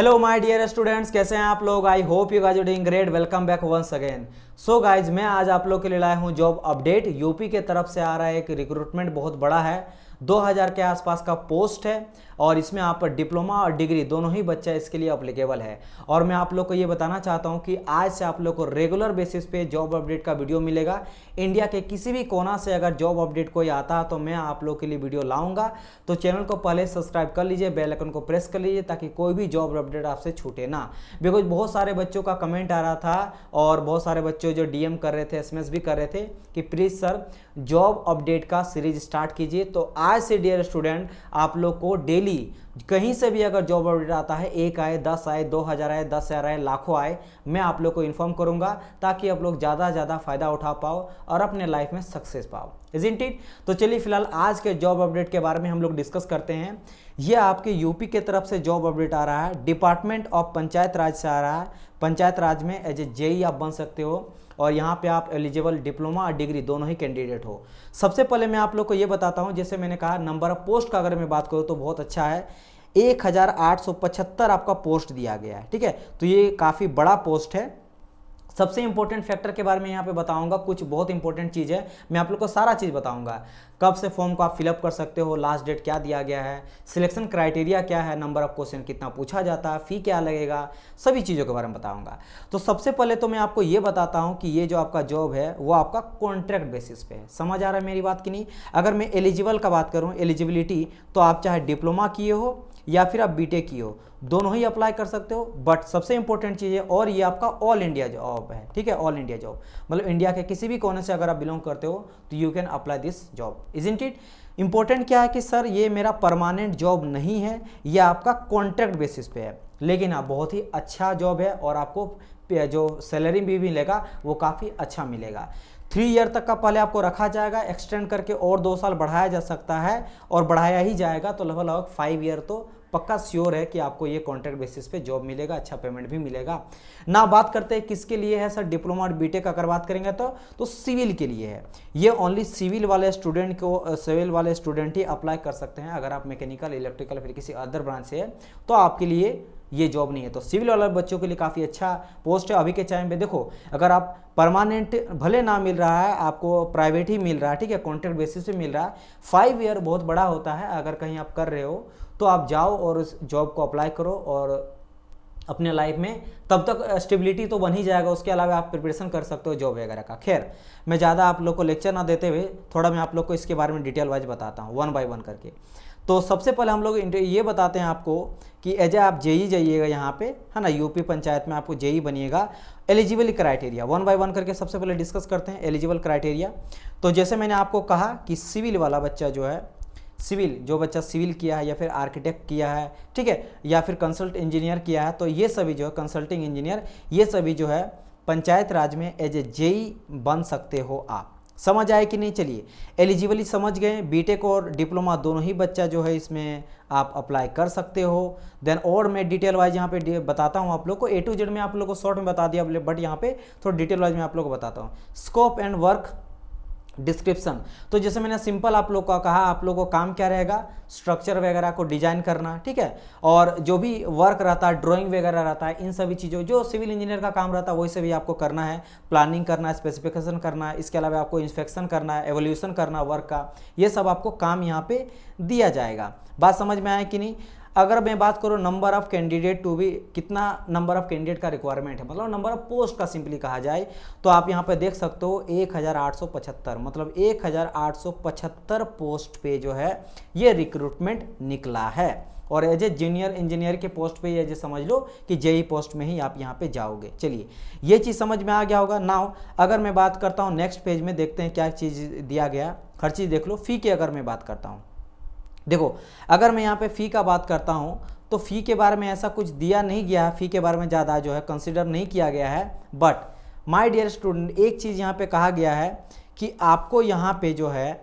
Hello my dear students, कैसे हैं आप लोग। I hope you guys are doing great. Welcome back once again. So guys, मैं आज आप लोग के लिए लाया हूं जॉब अपडेट। यूपी के तरफ से आ रहा है एक रिक्रूटमेंट, बहुत बड़ा है, 2000 के आसपास का पोस्ट है और इसमें आप डिप्लोमा और डिग्री दोनों ही बच्चा इसके लिए अप्लीकेबल है। और मैं आप लोग को ये बताना चाहता हूं कि आज से आप लोग को रेगुलर बेसिस पे जॉब अपडेट का वीडियो मिलेगा। इंडिया के किसी भी कोना से अगर जॉब अपडेट कोई आता है तो मैं आप लोग के लिए वीडियो लाऊंगा। तो चैनल को पहले सब्सक्राइब कर लीजिए, बेल आइकन को प्रेस कर लीजिए ताकि कोई भी जॉब अपडेट आपसे छूटे ना। बिकॉज बहुत सारे बच्चों का कमेंट आ रहा था और बहुत सारे बच्चों जो डीएम कर रहे थे, एसएमएस भी कर रहे थे कि प्लीज़ सर जॉब अपडेट का सीरीज स्टार्ट कीजिए। तो आज से डियर स्टूडेंट आप लोग को डेली कहीं से भी अगर जॉब अपडेट आता है, 1 आए, 10 आए, 2000 आए, 10,000 आए, लाखों आए, मैं आप लोग को इन्फॉर्म करूंगा ताकि आप लोग ज़्यादा से ज़्यादा फायदा उठा पाओ और अपने लाइफ में सक्सेस पाओ। Isn't it? तो चलिए फिलहाल आज के जॉब अपडेट के बारे में हम लोग डिस्कस करते हैं। ये आपके यूपी के तरफ से जॉब अपडेट आ रहा है, डिपार्टमेंट ऑफ पंचायत राज से आ रहा है। पंचायत राज में एज ए जेई आप बन सकते हो और यहाँ पे आप एलिजिबल डिप्लोमा और डिग्री दोनों ही कैंडिडेट हो। सबसे पहले मैं आप लोग को ये बताता हूँ, जैसे मैंने कहा नंबर ऑफ पोस्ट का अगर मैं बात करूँ तो बहुत अच्छा है, 1875 आपका पोस्ट दिया गया है। ठीक है, तो ये काफ़ी बड़ा पोस्ट है। सबसे इंपॉर्टेंट फैक्टर के बारे में यहाँ पे बताऊंगा, कुछ बहुत इंपॉर्टेंट चीज़ है, मैं आप लोग को सारा चीज़ बताऊंगा। कब से फॉर्म को आप फिलअप कर सकते हो, लास्ट डेट क्या दिया गया है, सिलेक्शन क्राइटेरिया क्या है, नंबर ऑफ क्वेश्चन कितना पूछा जाता है, फी क्या लगेगा, सभी चीज़ों के बारे में बताऊंगा। तो सबसे पहले तो मैं आपको ये बताता हूँ कि ये जो आपका जॉब है वो आपका कॉन्ट्रैक्ट बेसिस पे है। समझ आ रहा है मेरी बात की नहीं? अगर मैं एलिजिबल का बात करूँ, एलिजिबिलिटी, तो आप चाहे डिप्लोमा किए हो या फिर आप बीटेक किए हो, दोनों ही अप्लाई कर सकते हो। बट सबसे इंपॉर्टेंट चीज़ है, और ये आपका ऑल इंडिया जॉब है। ठीक है, ऑल इंडिया जॉब मतलब इंडिया के किसी भी कोने से अगर आप बिलोंग करते हो तो you can apply this job. Isn't it? Important क्या है कि सर ये मेरा परमानेंट जॉब नहीं है, ये आपका कॉन्ट्रैक्ट बेसिस पे है, लेकिन हाँ बहुत ही अच्छा जॉब है और आपको जो सैलरी भी मिलेगा वो काफ़ी अच्छा मिलेगा। 3 ईयर तक का पहले आपको रखा जाएगा, एक्सटेंड करके और 2 साल बढ़ाया जा सकता है और बढ़ाया ही जाएगा, तो लगभग 5 ईयर तो पक्का श्योर है कि आपको ये कॉन्ट्रैक्ट बेसिस पे जॉब मिलेगा, अच्छा पेमेंट भी मिलेगा ना। बात करते हैं किसके लिए है सर, डिप्लोमा और बीटेक अगर बात करेंगे तो सिविल के लिए है। ये ओनली सिविल वाले स्टूडेंट को, सिविल वाले स्टूडेंट ही अप्लाई कर सकते हैं। अगर आप मैकेनिकल, इलेक्ट्रिकल फिर किसी अदर ब्रांच से है तो आपके लिए ये जॉब नहीं है। तो सिविल वाले बच्चों के लिए काफ़ी अच्छा पोस्ट है। अभी के टाइम पे देखो, अगर आप परमानेंट भले ना मिल रहा है, आपको प्राइवेट ही मिल रहा है, ठीक है, कॉन्ट्रैक्ट बेसिस पे मिल रहा है, 5 ईयर बहुत बड़ा होता है। अगर कहीं आप कर रहे हो तो आप जाओ और उस जॉब को अप्लाई करो और अपने लाइफ में तब तक स्टेबिलिटी तो बन ही जाएगा। उसके अलावा आप प्रिपरेशन कर सकते हो जॉब वगैरह का। खैर, मैं ज़्यादा आप लोग को लेक्चर ना देते हुए थोड़ा मैं आप लोग को इसके बारे में डिटेल वाइज बताता हूँ, 1 बाय 1 करके। तो सबसे पहले हम लोग ये बताते हैं आपको कि एज आप जेई जाइएगा यहाँ पे, है ना, यूपी पंचायत में आपको जेई बनिएगा। एलिजिबल क्राइटेरिया 1 बाय 1 करके सबसे पहले डिस्कस करते हैं एलिजिबल क्राइटेरिया। तो जैसे मैंने आपको कहा कि सिविल वाला बच्चा जो है, सिविल जो बच्चा सिविल किया है या फिर आर्किटेक्ट किया है, ठीक है, या फिर कंसल्ट इंजीनियर किया है, तो ये सभी जो है कंसल्टिंग इंजीनियर, ये सभी जो है पंचायत राज में एज ए जेई बन सकते हो आप। समझ आए कि नहीं? चलिए, एलिजिबली समझ गए। बीटेक और डिप्लोमा दोनों ही बच्चा जो है इसमें आप अप्लाई कर सकते हो। देन और मैं डिटेल वाइज यहाँ पे बताता हूँ आप लोग को, A to Z में आप लोग को शॉर्ट में बता दिया, बट यहाँ पे थोड़ा डिटेल वाइज में आप लोग को बताता हूँ। स्कोप एंड वर्क डिस्क्रिप्शन, तो जैसे मैंने सिंपल आप लोग को कहा, आप लोग को काम क्या रहेगा, स्ट्रक्चर वगैरह को डिजाइन करना, ठीक है, और जो भी वर्क रहता है, ड्राइंग वगैरह रहता है, इन सभी चीज़ों जो सिविल इंजीनियर का काम रहता है वही से भी आपको करना है। प्लानिंग करना है, स्पेसिफिकेशन करना है, इसके अलावा आपको इंस्पेक्शन करना है, एवोल्यूशन करना वर्क का, ये सब आपको काम यहाँ पे दिया जाएगा। बात समझ में आया कि नहीं? अगर मैं बात करूँ नंबर ऑफ कैंडिडेट टू भी, कितना नंबर ऑफ कैंडिडेट का रिक्वायरमेंट है, मतलब नंबर ऑफ पोस्ट का सिंपली कहा जाए, तो आप यहाँ पे देख सकते हो 1875, मतलब 1875 पोस्ट पे जो है ये रिक्रूटमेंट निकला है। और एज ए जूनियर इंजीनियर के पोस्ट पे एज ए समझ लो कि जेई पोस्ट में ही आप यहाँ पे जाओगे। चलिए, ये चीज़ समझ में आ गया होगा। नाउ अगर मैं बात करता हूँ नेक्स्ट पेज में, देखते हैं क्या चीज़ दिया गया, हर चीज़ देख लो। फ़ी की अगर मैं बात करता हूँ, देखो अगर मैं यहाँ पे फ़ी का बात करता हूँ तो फ़ी के बारे में ऐसा कुछ दिया नहीं गया है, फ़ी के बारे में ज़्यादा जो है कंसिडर नहीं किया गया है। बट माय डियर स्टूडेंट, एक चीज़ यहाँ पे कहा गया है कि आपको यहाँ पे जो है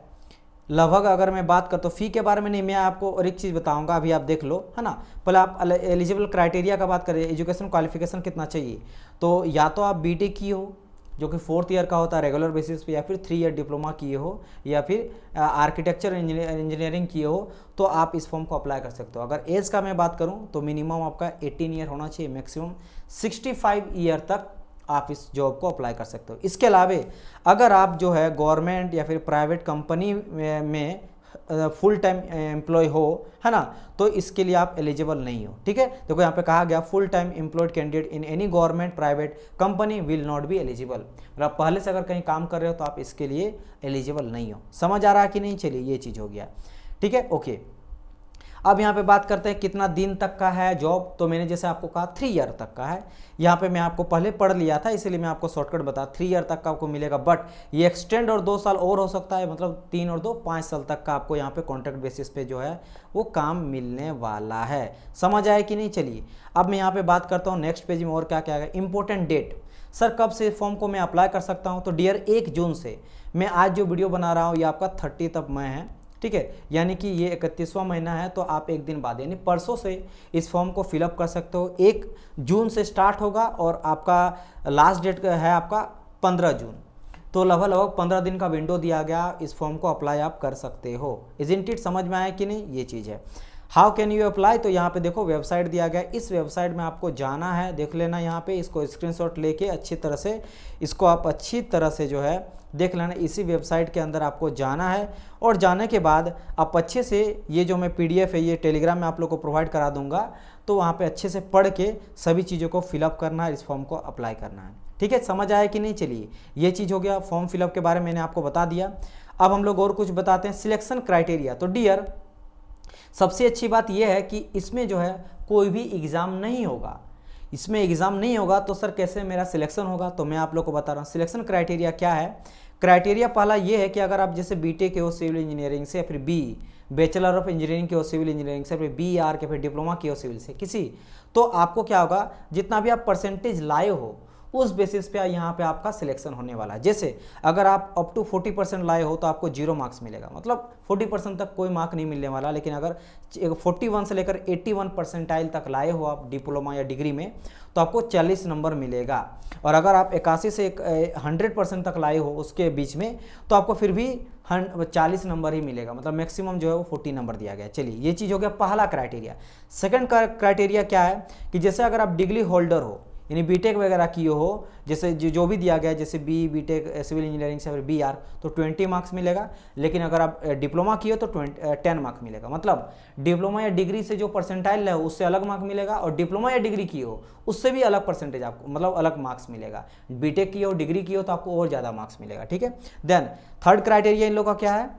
लगभग, अगर मैं बात करता हूँ फ़ी के बारे में नहीं, मैं आपको और एक चीज़ बताऊँगा, अभी आप देख लो, है ना। पहले आप एलिजिबल क्राइटेरिया का बात करें, एजुकेशन क्वालिफिकेशन कितना चाहिए, तो या तो आप बीटेक की हो, जो कि 4th ईयर का होता है रेगुलर बेसिस पे, या फिर 3 ईयर डिप्लोमा किए हो, या फिर आर्किटेक्चर इंजीनियरिंग किए हो, तो आप इस फॉर्म को अप्लाई कर सकते हो। अगर एज का मैं बात करूं तो मिनिमम आपका 18 ईयर होना चाहिए, मैक्सिमम 65 ईयर तक आप इस जॉब को अप्लाई कर सकते हो। इसके अलावा अगर आप जो है गवर्नमेंट या फिर प्राइवेट कंपनी में फुल टाइम एम्प्लॉय हो, है ना, तो इसके लिए आप एलिजिबल नहीं हो। ठीक है, देखो यहाँ पे कहा गया full time employed candidate in any government private company will not be eligible. मतलब पहले से अगर कहीं काम कर रहे हो तो आप इसके लिए एलिजिबल नहीं हो। समझ आ रहा है कि नहीं? चलिए ये चीज़ हो गया। ठीक है, ओके। अब यहाँ पे बात करते हैं कितना दिन तक का है जॉब। तो मैंने जैसे आपको कहा 3 ईयर तक का है। यहाँ पे मैं आपको पहले पढ़ लिया था, इसलिए मैं आपको शॉर्टकट बता, 3 ईयर तक का आपको मिलेगा, बट ये एक्सटेंड और 2 साल और हो सकता है, मतलब 3 और 2 5 साल तक का आपको यहाँ पे कॉन्ट्रैक्ट बेसिस पे जो है वो काम मिलने वाला है। समझ आए कि नहीं? चलिए अब मैं यहाँ पे बात करता हूँ नेक्स्ट पेज में और क्या क्या है। इंपॉर्टेंट डेट, सर कब से फॉर्म को मैं अप्लाई कर सकता हूँ? तो डियर 1 जून से। मैं आज जो वीडियो बना रहा हूँ ये आपका 30 मई है। ठीक है, यानी कि ये 31वां महीना है, तो आप एक दिन बाद यानी परसों से इस फॉर्म को फिलअप कर सकते हो। 1 जून से स्टार्ट होगा और आपका लास्ट डेट है आपका 15 जून। तो लगभग 15 दिन का विंडो दिया गया, इस फॉर्म को अप्लाई आप कर सकते हो। Isn't it? समझ में आया कि नहीं? ये चीज़ है। How can you apply? तो यहाँ पे देखो वेबसाइट दिया गया, इस वेबसाइट में आपको जाना है, देख लेना यहाँ पे, इसको स्क्रीनशॉट लेके अच्छी तरह से इसको आप अच्छी तरह से जो है देख लेना। इसी वेबसाइट के अंदर आपको जाना है और जाने के बाद आप अच्छे से ये जो मैं PDF है ये टेलीग्राम में आप लोग को प्रोवाइड करा दूंगा, तो वहाँ पे अच्छे से पढ़ के सभी चीज़ों को फिलअप करना है, इस फॉर्म को अप्लाई करना है। ठीक है, समझ आया कि नहीं? चलिए ये चीज़ हो गया, फॉर्म फिलअप के बारे में मैंने आपको बता दिया। अब हम लोग और कुछ बताते हैं, सिलेक्शन क्राइटेरिया। तो डियर सबसे अच्छी बात यह है कि इसमें जो है कोई भी एग्ज़ाम नहीं होगा। इसमें एग्ज़ाम नहीं होगा तो सर कैसे मेरा सिलेक्शन होगा? तो मैं आप लोग को बता रहा हूँ सिलेक्शन क्राइटेरिया क्या है। क्राइटेरिया पहला ये है कि अगर आप जैसे बीटेक के हो सिविल इंजीनियरिंग से, या फिर बैचलर ऑफ इंजीनियरिंग के हो सिविल इंजीनियरिंग से, फिर BR के, फिर डिप्लोमा के हो सिविल से किसी, तो आपको क्या होगा, जितना भी आप परसेंटेज लाए हो उस बेसिस पे यहाँ पे आपका सिलेक्शन होने वाला है। जैसे अगर आप अप टू 40% लाए हो तो आपको 0 मार्क्स मिलेगा, मतलब 40% तक कोई मार्क नहीं मिलने वाला। लेकिन अगर 41 से लेकर 81 परसेंटाइल तक लाए हो आप डिप्लोमा या डिग्री में तो आपको 40 नंबर मिलेगा। और अगर आप 81 से 100% तक लाए हो उसके बीच में तो आपको फिर भी 40 नंबर ही मिलेगा, मतलब मैक्सिमम जो है वो 40 नंबर दिया गया। चलिए ये चीज़ हो गया पहला क्राइटेरिया। सेकंड क्राइटेरिया क्या है कि जैसे अगर आप डिग्री होल्डर हो यानी बीटेक वगैरह किए हो, जैसे जो भी दिया गया है, जैसे बीटेक सिविल इंजीनियरिंग से फिर BR तो 20 मार्क्स मिलेगा। लेकिन अगर आप डिप्लोमा किए हो तो 10 मार्क्स मिलेगा। मतलब डिप्लोमा या डिग्री से जो परसेंटाइल है उससे अलग मार्क मिलेगा, और डिप्लोमा या डिग्री की हो उससे भी अलग परसेंटेज आपको, मतलब अलग मार्क्स मिलेगा। बीटेक की हो, डिग्री की हो तो आपको और ज़्यादा मार्क्स मिलेगा। ठीक है, देन थर्ड क्राइटेरिया इन लोगों का क्या है,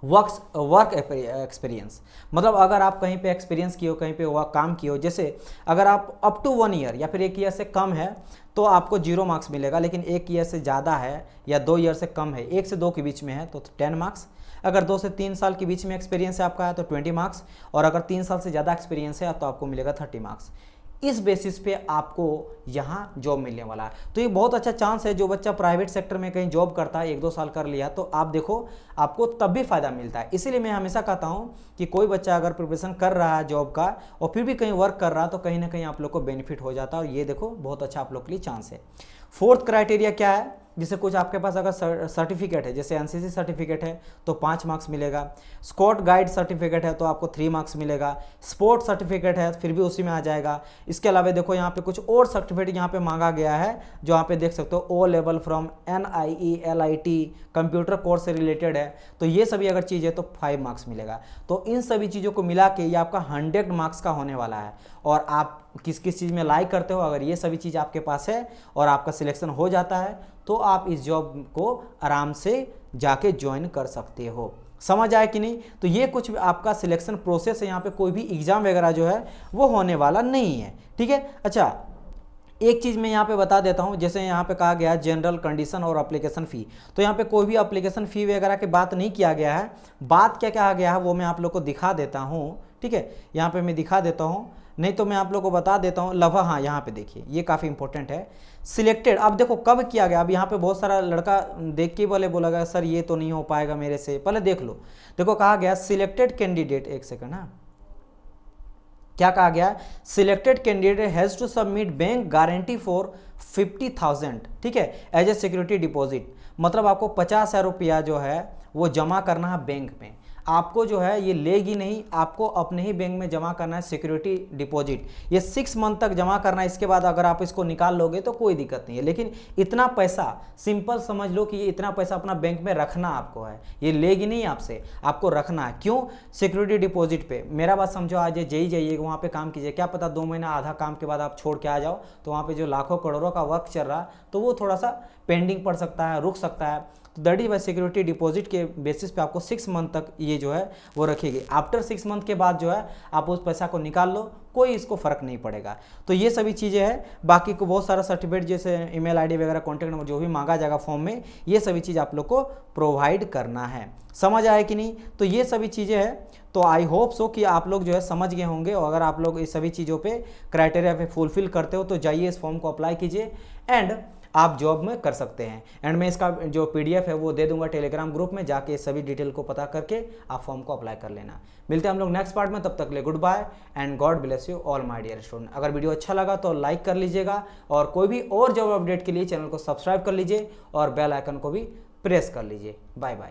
वर्क एक्सपीरियंस। मतलब अगर आप कहीं पे एक्सपीरियंस किए हो, कहीं पे काम किए हो, जैसे अगर आप अप टू 1 ईयर या फिर 1 ईयर से कम है तो आपको 0 मार्क्स मिलेगा। लेकिन 1 ईयर से ज़्यादा है या 2 ईयर से कम है, 1 से 2 के बीच में है तो 10 मार्क्स। अगर 2 से 3 साल के बीच में एक्सपीरियंस है आपका है तो 20 मार्क्स, और अगर 3 साल से ज़्यादा एक्सपीरियंस है तो आपको मिलेगा 30 मार्क्स। इस बेसिस पे आपको यहाँ जॉब मिलने वाला है। तो ये बहुत अच्छा चांस है, जो बच्चा प्राइवेट सेक्टर में कहीं जॉब करता है 1-2 साल कर लिया तो आप देखो आपको तब भी फ़ायदा मिलता है। इसीलिए मैं हमेशा कहता हूँ कि कोई बच्चा अगर प्रिपरेशन कर रहा है जॉब का और फिर भी कहीं वर्क कर रहा है तो कहीं ना कहीं आप लोग को बेनिफिट हो जाता है, और ये देखो बहुत अच्छा आप लोग के लिए चांस है। फोर्थ क्राइटेरिया क्या है, जैसे कुछ आपके पास अगर सर्टिफिकेट है, जैसे NCC सर्टिफिकेट है तो 5 मार्क्स मिलेगा, स्काउट गाइड सर्टिफिकेट है तो आपको 3 मार्क्स मिलेगा, स्पोर्ट सर्टिफिकेट है फिर भी उसी में आ जाएगा। इसके अलावा देखो यहाँ पे कुछ और सर्टिफिकेट यहाँ पे मांगा गया है, जो यहाँ पे देख सकते हो O level from NIE LIT computer course से रिलेटेड है, तो ये सभी अगर चीज़ है तो 5 मार्क्स मिलेगा। तो इन सभी चीज़ों को मिला के ये आपका 100 मार्क्स का होने वाला है। और आप किस किस चीज़ में लाइक करते हो, अगर ये सभी चीज़ आपके पास है और आपका सिलेक्शन हो जाता है तो आप इस जॉब को आराम से जाके ज्वाइन कर सकते हो। समझ आया कि नहीं? तो ये कुछ आपका सिलेक्शन प्रोसेस है, यहाँ पे कोई भी एग्जाम वगैरह जो है वो होने वाला नहीं है। ठीक है, अच्छा एक चीज़ मैं यहाँ पे बता देता हूँ, जैसे यहाँ पे कहा गया है जनरल कंडीशन और एप्लीकेशन फ़ी, तो यहाँ पे कोई भी एप्लीकेशन फ़ी वगैरह की बात नहीं किया गया है। बात क्या कहा गया है वो मैं आप लोग को दिखा देता हूँ। ठीक है, यहाँ पे मैं दिखा देता हूँ, नहीं तो मैं आप लोग को बता देता हूँ लगभग। हाँ यहाँ पे देखिए ये काफ़ी इंपॉर्टेंट है। सिलेक्टेड, अब देखो कब किया गया, अब यहाँ पे बहुत सारा लड़का देख के बोला गया सर ये तो नहीं हो पाएगा मेरे से, पहले देख लो। देखो कहा गया सिलेक्टेड कैंडिडेट, एक सेकंड, हाँ क्या कहा गया, selected candidate has to submit bank guarantee for 50,000, ठीक है, एज ए सिक्योरिटी डिपॉजिट। मतलब आपको 50,000 रुपया जो है वो जमा करना है बैंक में। आपको जो है ये लेगी नहीं, आपको अपने ही बैंक में जमा करना है सिक्योरिटी डिपॉजिट। ये 6 मंथ तक जमा करना है, इसके बाद अगर आप इसको निकाल लोगे तो कोई दिक्कत नहीं है। लेकिन इतना पैसा सिंपल समझ लो कि ये इतना पैसा अपना बैंक में रखना आपको है, ये लेगी नहीं आपसे, आपको रखना है। क्यों? सिक्योरिटी डिपॉजिट पे। मेरा बात समझो, आज जेई जाइए वहाँ पे काम कीजिए, क्या पता 2 महीना आधा काम के बाद आप छोड़ के आ जाओ तो वहाँ पे जो लाखों करोड़ों का वर्क चल रहा तो वो थोड़ा सा पेंडिंग पड़ सकता है, रुक सकता है। तो that is why security deposit के बेसिस पे आपको 6 मंथ तक ये जो है वो रखेगी। आफ्टर 6 मंथ के बाद जो है आप उस पैसा को निकाल लो, कोई इसको फर्क नहीं पड़ेगा। तो ये सभी चीज़ें हैं। बाकी को बहुत सारा सर्टिफिकेट जैसे ईमेल आईडी वगैरह, कॉन्टैक्ट नंबर जो भी मांगा जाएगा फॉर्म में, ये सभी चीज़ आप लोग को प्रोवाइड करना है। समझ आए कि नहीं? तो ये सभी चीज़ें हैं। तो आई होप सो कि आप लोग जो है समझ गए होंगे, और अगर आप लोग इस सभी चीज़ों पे क्राइटेरिया पे फुलफिल करते हो तो जाइए इस फॉर्म को अप्लाई कीजिए एंड आप जॉब में कर सकते हैं। एंड मैं इसका जो पीडीएफ है वो दे दूंगा टेलीग्राम ग्रुप में, जाके सभी डिटेल को पता करके आप फॉर्म को अप्लाई कर लेना। मिलते हैं हम लोग नेक्स्ट पार्ट में, तब तक ले good bye and God bless you all my dear student. अगर वीडियो अच्छा लगा तो लाइक कर लीजिएगा, और कोई भी और जॉब अपडेट के लिए चैनल को सब्सक्राइब कर लीजिए और बेल आइकन को भी प्रेस कर लीजिए। Bye bye.